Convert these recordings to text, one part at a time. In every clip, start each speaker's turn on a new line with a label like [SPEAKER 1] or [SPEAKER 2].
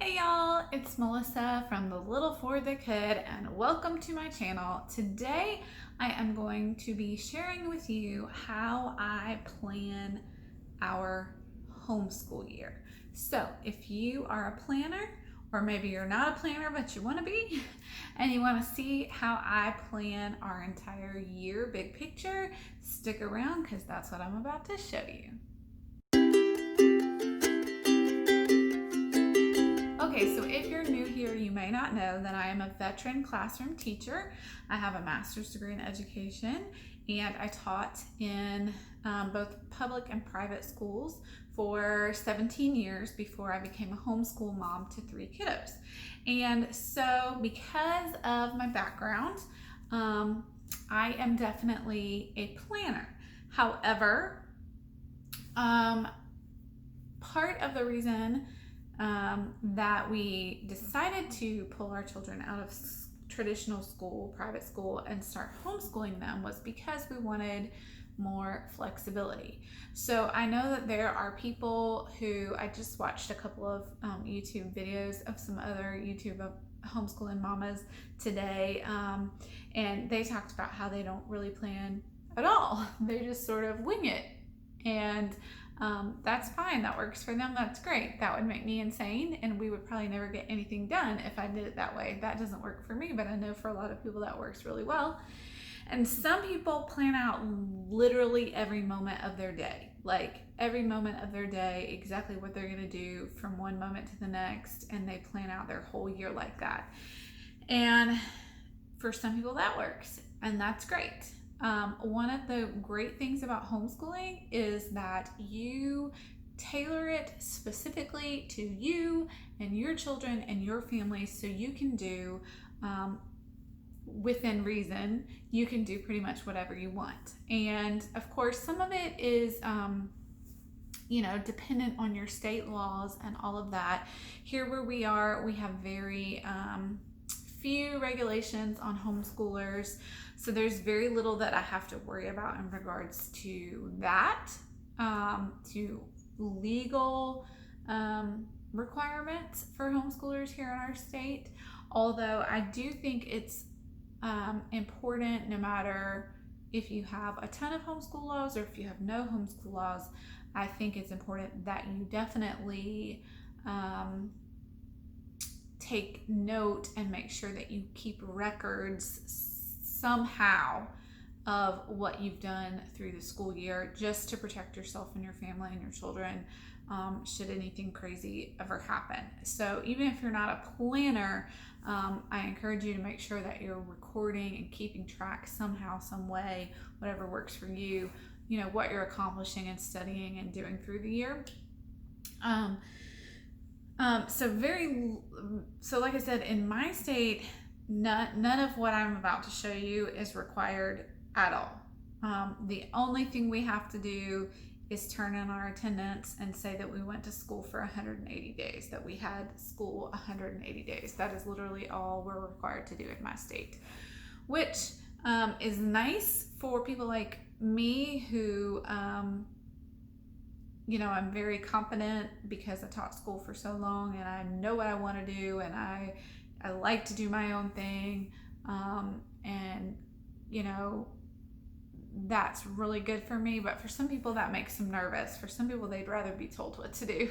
[SPEAKER 1] Hey y'all, it's Melissa from The Little for the Kid and welcome to my channel. Today I am going to be sharing with you how I plan our homeschool year. So if you are a planner, or maybe you're not a planner but you want to be, and you want to see how I plan our entire year, big picture, stick around because that's what I'm about to show you. Okay, so if you're new here, you may not know that I am a veteran classroom teacher. I have a master's degree in education and I taught in both public and private schools for 17 years before I became a homeschool mom to 3 kiddos. And so because of my background, I am definitely a planner. However, part of the reason that we decided to pull our children out of traditional school, private school, and start homeschooling them was because we wanted more flexibility. So I know that there are people who, I just watched a couple of YouTube videos of some other YouTube homeschooling mamas today, and they talked about how they don't really plan at all. They just sort of wing it. And that's fine. That works for them. That's great. That would make me insane, and we would probably never get anything done if I did it that way. That doesn't work for me, but I know for a lot of people that works really well. And some people plan out literally every moment of their day, like every moment of their day, exactly what they're going to do from one moment to the next, and they plan out their whole year like that. And for some people that works, and that's great. One of the great things about homeschooling is that you tailor it specifically to you and your children and your family, so you can do, within reason, you can do pretty much whatever you want. And of course, some of it is dependent on your state laws and all of that. Here where we are, we have very few regulations on homeschoolers, so there's very little that I have to worry about in regards to that, to legal requirements for homeschoolers here in our state. Although I do think it's important, no matter if you have a ton of homeschool laws or if you have no homeschool laws, I think it's important that you definitely take note and make sure that you keep records somehow of what you've done through the school year, just to protect yourself and your family and your children should anything crazy ever happen. So even if you're not a planner, I encourage you to make sure that you're recording and keeping track somehow, some way, whatever works for you, what you're accomplishing and studying and doing through the year. So like I said, in my state, none of what I'm about to show you is required at all. The only thing we have to do is turn in our attendance and say that we went to school for 180 days, that we had school 180 days. That is literally all we're required to do in my state, which is nice for people like me who, I'm very confident because I taught school for so long and I know what I want to do, and I like to do my own thing, and that's really good for me. But for some people that makes them nervous. For some people they'd rather be told what to do,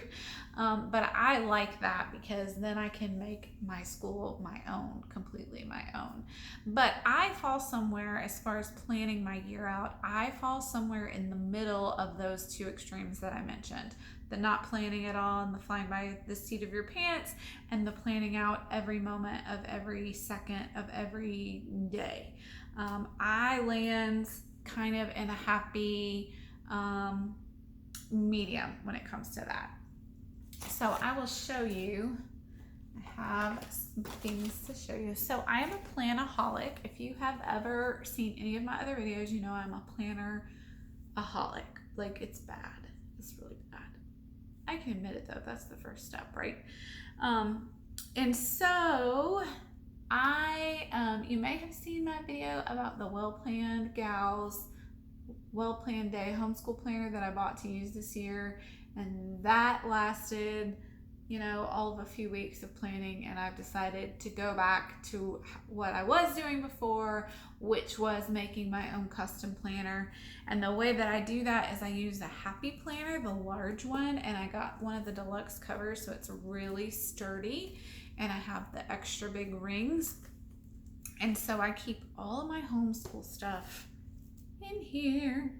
[SPEAKER 1] but I like that because then I can make my school my own, completely my own. But I fall somewhere, as far as planning my year out, I fall somewhere in the middle of those two extremes that I mentioned: the not planning at all and the flying by the seat of your pants, and the planning out every moment of every second of every day. I land kind of in a happy medium when it comes to that. So I will show you. I have some things to show you. So I am a planaholic. If you have ever seen any of my other videos, you know I'm a planner-aholic. Like, it's bad. It's really bad. I can admit it though. That's the first step, right? And so you may have seen my video about the Well-Planned Gals Well-Planned Day homeschool planner that I bought to use this year, and that lasted all of a few weeks of planning, and I've decided to go back to what I was doing before, which was making my own custom planner. And the way that I do that is I use the Happy Planner, the large one, and I got one of the deluxe covers, so it's really sturdy, and I have the extra big rings. And so I keep all of my homeschool stuff in here.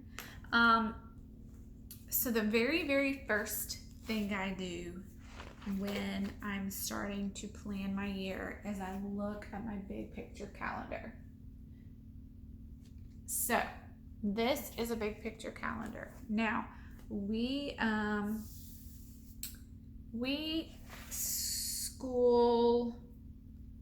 [SPEAKER 1] So the very, very first thing I do when I'm starting to plan my year is I look at my big picture calendar. So this is a big picture calendar. Now we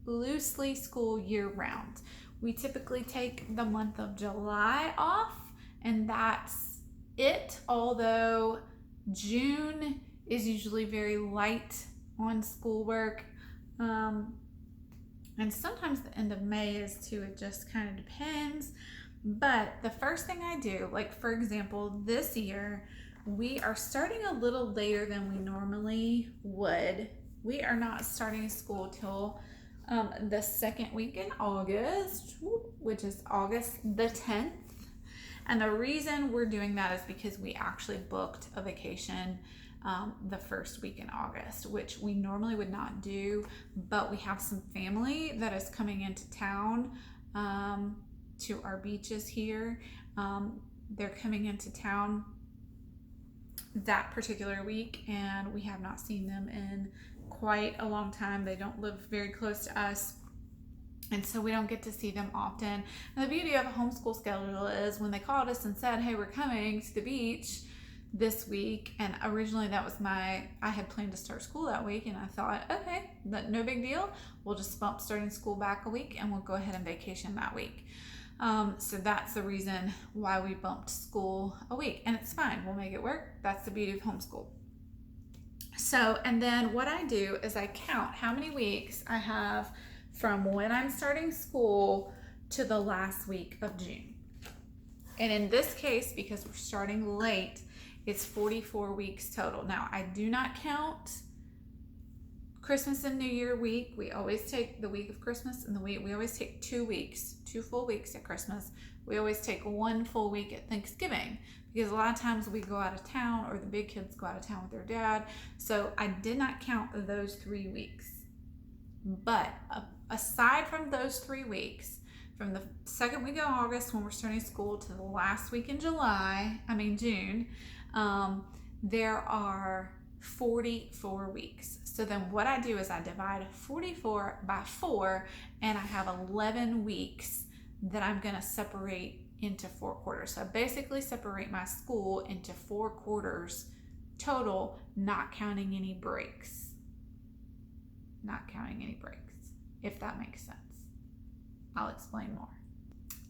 [SPEAKER 1] loosely school year round. We typically take the month of July off, and that's it, although June is usually very light on schoolwork, and sometimes the end of May is too. It just kind of depends. But the first thing I do, like for example, this year we are starting a little later than we normally would. We are not starting school till the second week in August, which is August the 10th. And the reason we're doing that is because we actually booked a vacation the first week in August, which we normally would not do, but we have some family that is coming into town to our beaches here. They're coming into town that particular week, and we have not seen them in quite a long time. They don't live very close to us, and so we don't get to see them often. And the beauty of a homeschool schedule is when they called us and said, hey, we're coming to the beach this week, and originally that was I had planned to start school that week, and I thought, okay, no big deal, we'll just bump starting school back a week and we'll go ahead and vacation that week. So that's the reason why we bumped school a week, and it's fine, we'll make it work. That's the beauty of homeschool. So, and then what I do is I count how many weeks I have from when I'm starting school to the last week of June. And in this case, because we're starting late, it's 44 weeks total. Now, I do not count Christmas and New Year week. We always take the week of Christmas, and we always take 2 weeks, 2 full weeks at Christmas. We always take 1 full week at Thanksgiving, because a lot of times we go out of town, or the big kids go out of town with their dad. So I did not count those 3 weeks. But aside from those 3 weeks, from the second week of August when we're starting school to the last week in June, there are 44 weeks. So then what I do is I divide 44 by 4, and I have 11 weeks that I'm going to separate into 4 quarters. So I basically separate my school into 4 quarters total, not counting any breaks. Not counting any breaks, if that makes sense. I'll explain more.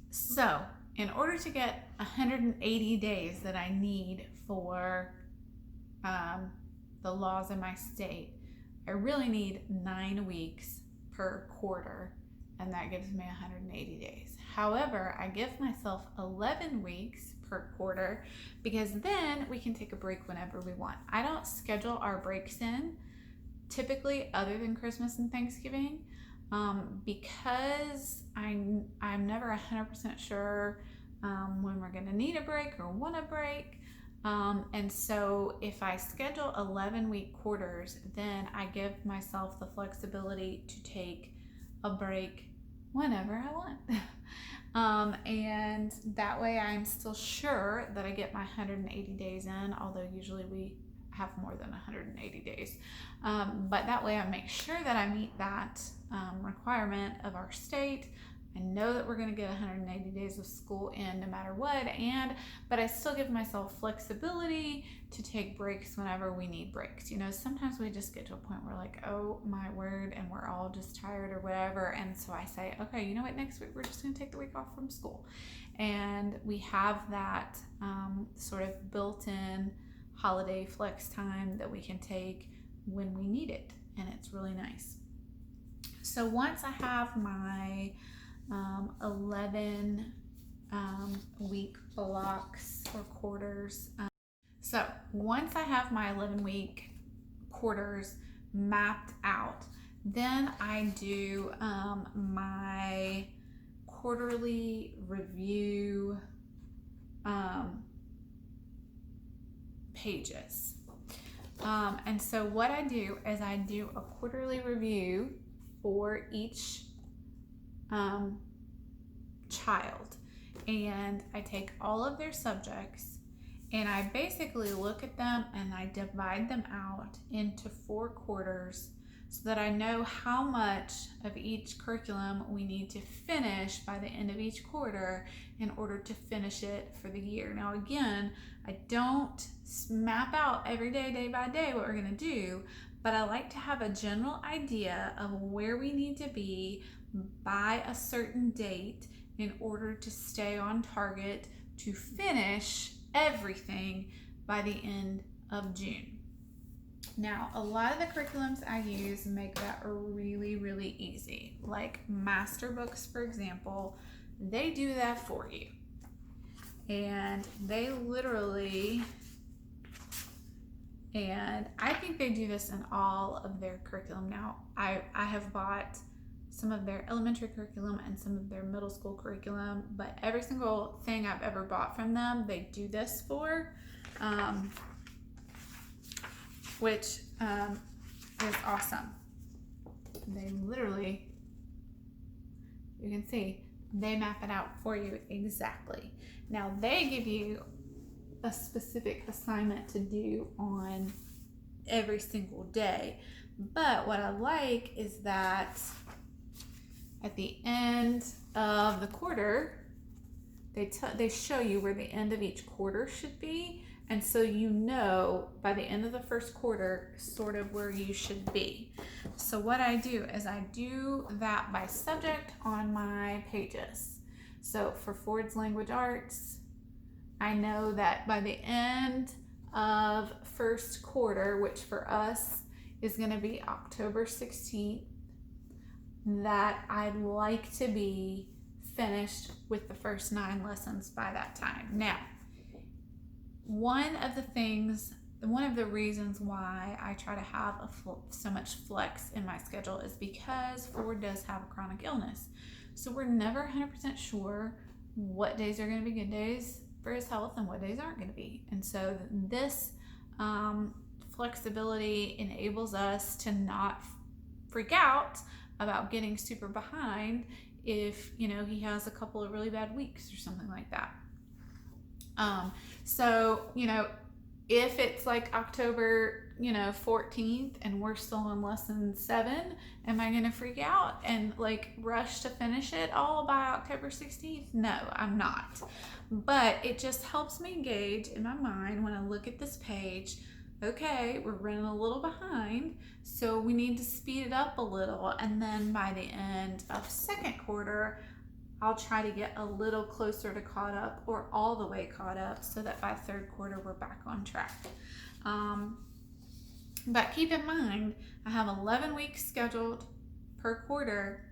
[SPEAKER 1] So in order to get 180 days that I need for the laws in my state, I really need 9 weeks per quarter, and that gives me 180 days. However, I give myself 11 weeks per quarter, because then we can take a break whenever we want. I don't schedule our breaks in typically other than Christmas and Thanksgiving, because I'm never 100% sure when we're going to need a break or want a break. And so if I schedule 11-week quarters, then I give myself the flexibility to take a break whenever I want. And that way I'm still sure that I get my 180 days in, although usually we have more than 180 days. But that way I make sure that I meet that requirement of our state. I know that we're going to get 180 days of school in no matter what, but I still give myself flexibility to take breaks whenever we need breaks. Sometimes we just get to a point where like, oh my word, and we're all just tired or whatever, and so I say, okay, you know what, next week we're just going to take the week off from school. And we have that sort of built-in holiday flex time that we can take when we need it, and it's really nice. So once I have my 11 week blocks or quarters, so once I have my 11 week quarters, mapped out. Then I do my quarterly review pages. And so what I do is I do a quarterly review for each child, and I take all of their subjects and I basically look at them and I divide them out into 4 quarters so that I know how much of each curriculum we need to finish by the end of each quarter in order to finish it for the year. Now again, I don't map out every day, day by day, what we're going to do, but I like to have a general idea of where we need to be by a certain date in order to stay on target to finish everything by the end of June. Now, a lot of the curriculums I use make that really, really easy. Like master books, for example, they do that for you. And they literally, and I think they do this in all of their curriculum. Now, I have bought some of their elementary curriculum and some of their middle school curriculum, but every single thing I've ever bought from them, they do this for, which is awesome. They literally, you can see, they map it out for you exactly. Now they give you a specific assignment to do on every single day, but what I like is that at the end of the quarter, they show you where the end of each quarter should be, and so you know by the end of the first quarter sort of where you should be. So what I do is I do that by subject on my pages. So for Ford's Language Arts, I know that by the end of first quarter, which for us is going to be October 16th, that I'd like to be finished with the first 9 lessons by that time. Now, one of the reasons why I try to have so much flex in my schedule is because Ford does have a chronic illness. So we're never 100% sure what days are going to be good days for his health and what days aren't going to be. And so this flexibility enables us to not freak out about getting super behind if, he has a couple of really bad weeks or something like that. So, if it's like October, 14th and we're still on lesson 7, am I going to freak out and rush to finish it all by October 16th? No, I'm not. But it just helps me gauge in my mind when I look at this page, okay, we're running a little behind, so we need to speed it up a little. And then by the end of second quarter, I'll try to get a little closer to caught up or all the way caught up so that by third quarter we're back on track. But keep in mind, I have 11 weeks scheduled per quarter,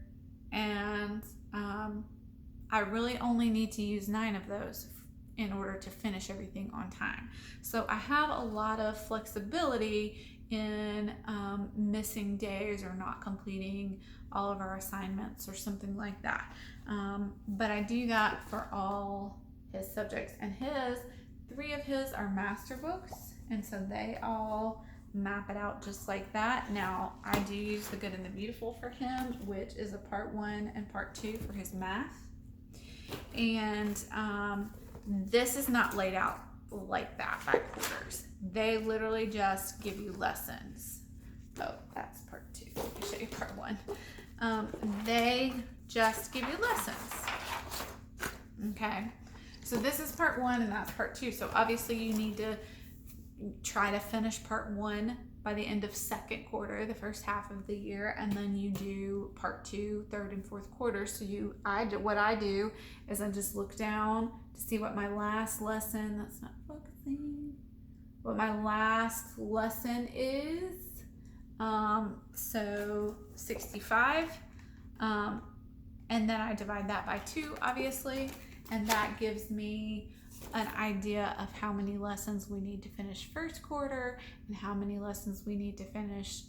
[SPEAKER 1] and I really only need to use 9 of those in order to finish everything on time. So I have a lot of flexibility in missing days or not completing all of our assignments or something like that. But I do that for all his subjects, and 3 of his are master books, and so they all map it out just like that. Now I do use the Good and the Beautiful for him, which is a part 1 and part 2 for his math, and this is not laid out like that by quarters. They literally just give you lessons. Oh, that's part 2. Let me show you part 1. They just give you lessons. Okay, so this is part 1 and that's part 2. So obviously you need to try to finish part 1 by the end of second quarter, the first half of the year, and then you do part 2, third and fourth quarter. So what I do is I just look down to see what my last lesson, that's not focusing, what my last lesson is. So 65, and then I divide that by 2, obviously, and that gives me an idea of how many lessons we need to finish first quarter and how many lessons we need to finish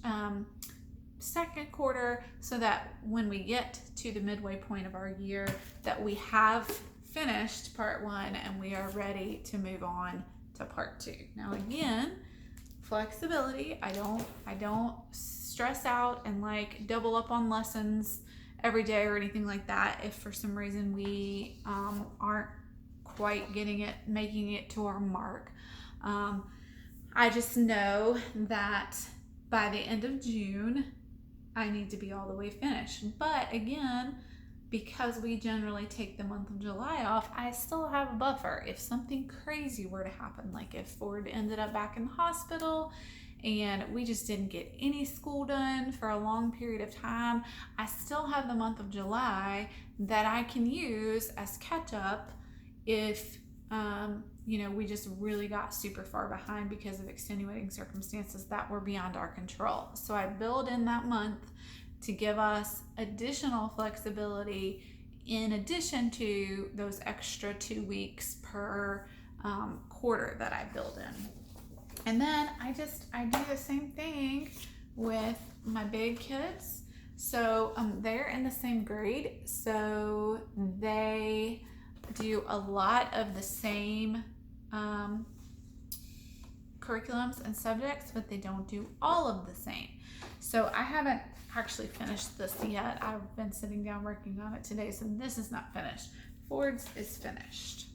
[SPEAKER 1] second quarter, so that when we get to the midway point of our year that we have finished part 1 and we are ready to move on to part 2. Now again, flexibility. I don't stress out and like double up on lessons every day or anything like that if for some reason we aren't quite making it to our mark. I just know that by the end of June I need to be all the way finished. But again, because we generally take the month of July off, I still have a buffer. If something crazy were to happen, like if Ford ended up back in the hospital and we just didn't get any school done for a long period of time, I still have the month of July that I can use as catch up if we just really got super far behind because of extenuating circumstances that were beyond our control. So I build in that month to give us additional flexibility in addition to those extra 2 weeks per quarter that I build in. And then I do the same thing with my big kids. So they're in the same grade, so they do a lot of the same curriculums and subjects, but they don't do all of the same. So I haven't actually finished this yet. I've been sitting down working on it today, so this is not finished. Ford's is finished.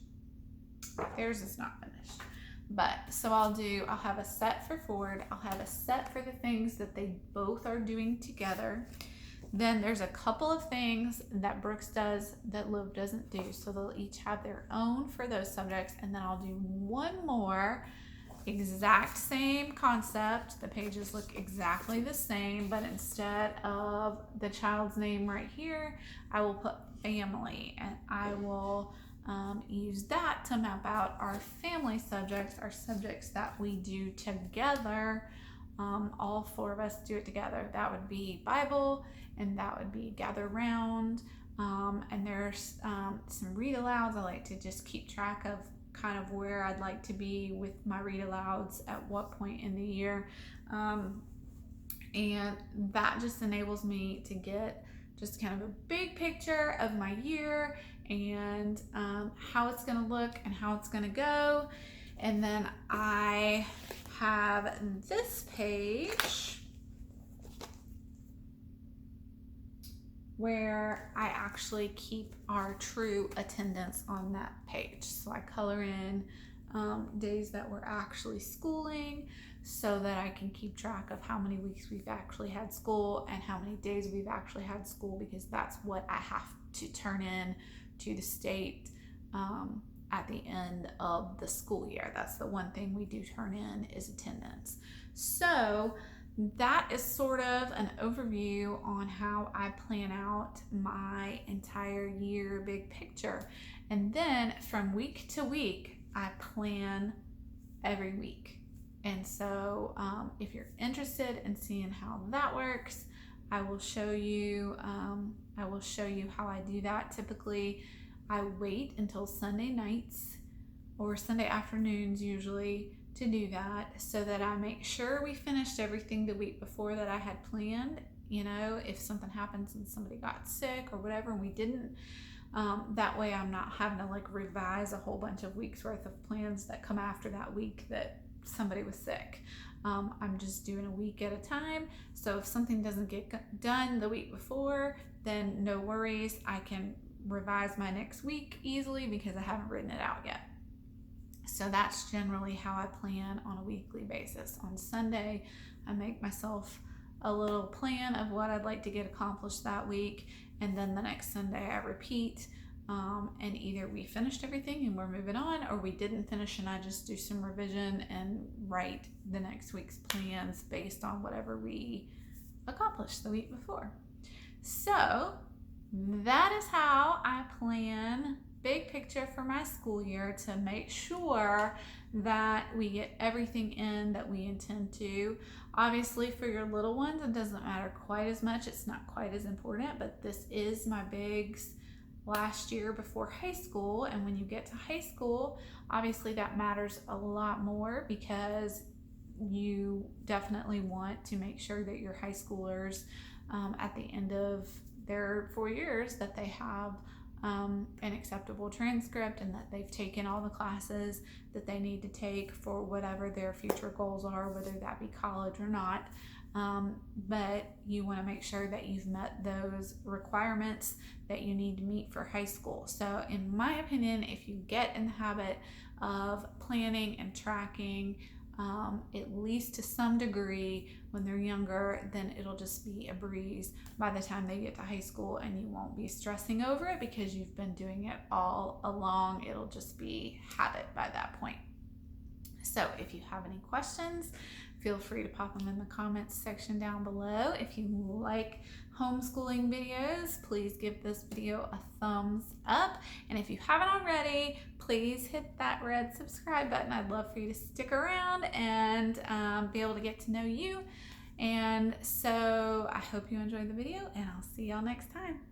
[SPEAKER 1] Theirs is not finished. But so I'll have a set for Ford. I'll have a set for the things that they both are doing together. Then there's a couple of things that Brooks does that Liv doesn't do. So they'll each have their own for those subjects. And then I'll do one more, exact same concept. The pages look exactly the same, but instead of the child's name right here, I will put family, and I will use that to map out our family subjects, our subjects that we do together. All 4 of us do it together. That would be Bible, and that would be gather round. And there's some read alouds. I like to just keep track of kind of where I'd like to be with my read alouds at what point in the year. And that just enables me to get just kind of a big picture of my year and how it's going to look and how it's going to go. And then I have this page where I actually keep our true attendance on that page. So I color in days that we're actually schooling so that I can keep track of how many weeks we've actually had school and how many days we've actually had school, because that's what I have to turn in to the state at the end of the school year. That's the one thing we do turn in, is attendance. So that is sort of an overview on how I plan out my entire year big picture. And then from week to week, I plan every week. And so if you're interested in seeing how that works, I will show you how I do that. Typically, I wait until Sunday nights or Sunday afternoons usually to do that, so that I make sure we finished everything the week before that I had planned. If something happens and somebody got sick or whatever and we didn't, that way I'm not having to revise a whole bunch of weeks worth of plans that come after that week that somebody was sick. I'm just doing a week at a time. So if something doesn't get done the week before, then no worries. I can revise my next week easily because I haven't written it out yet. So that's generally how I plan on a weekly basis. On Sunday, I make myself a little plan of what I'd like to get accomplished that week. And then the next Sunday I repeat. And either we finished everything and we're moving on, or we didn't finish and I just do some revision and write the next week's plans based on whatever we accomplished the week before. So that is how I plan big picture for my school year, to make sure that we get everything in that we intend to. Obviously for your little ones, it doesn't matter quite as much. It's not quite as important, but this is my bigs last year before high school. And when you get to high school, obviously that matters a lot more, because you definitely want to make sure that your high schoolers, at the end of their 4 years, that they have an acceptable transcript, and that they've taken all the classes that they need to take for whatever their future goals are, whether that be college or not. But you want to make sure that you've met those requirements that you need to meet for high school. So in my opinion, if you get in the habit of planning and tracking, at least to some degree when they're younger, then it'll just be a breeze by the time they get to high school, and you won't be stressing over it because you've been doing it all along. It'll just be habit by that point. So if you have any questions, feel free to pop them in the comments section down below. If you like homeschooling videos, please give this video a thumbs up. And if you haven't already, please hit that red subscribe button. I'd love for you to stick around and be able to get to know you. And so I hope you enjoyed the video, and I'll see y'all next time.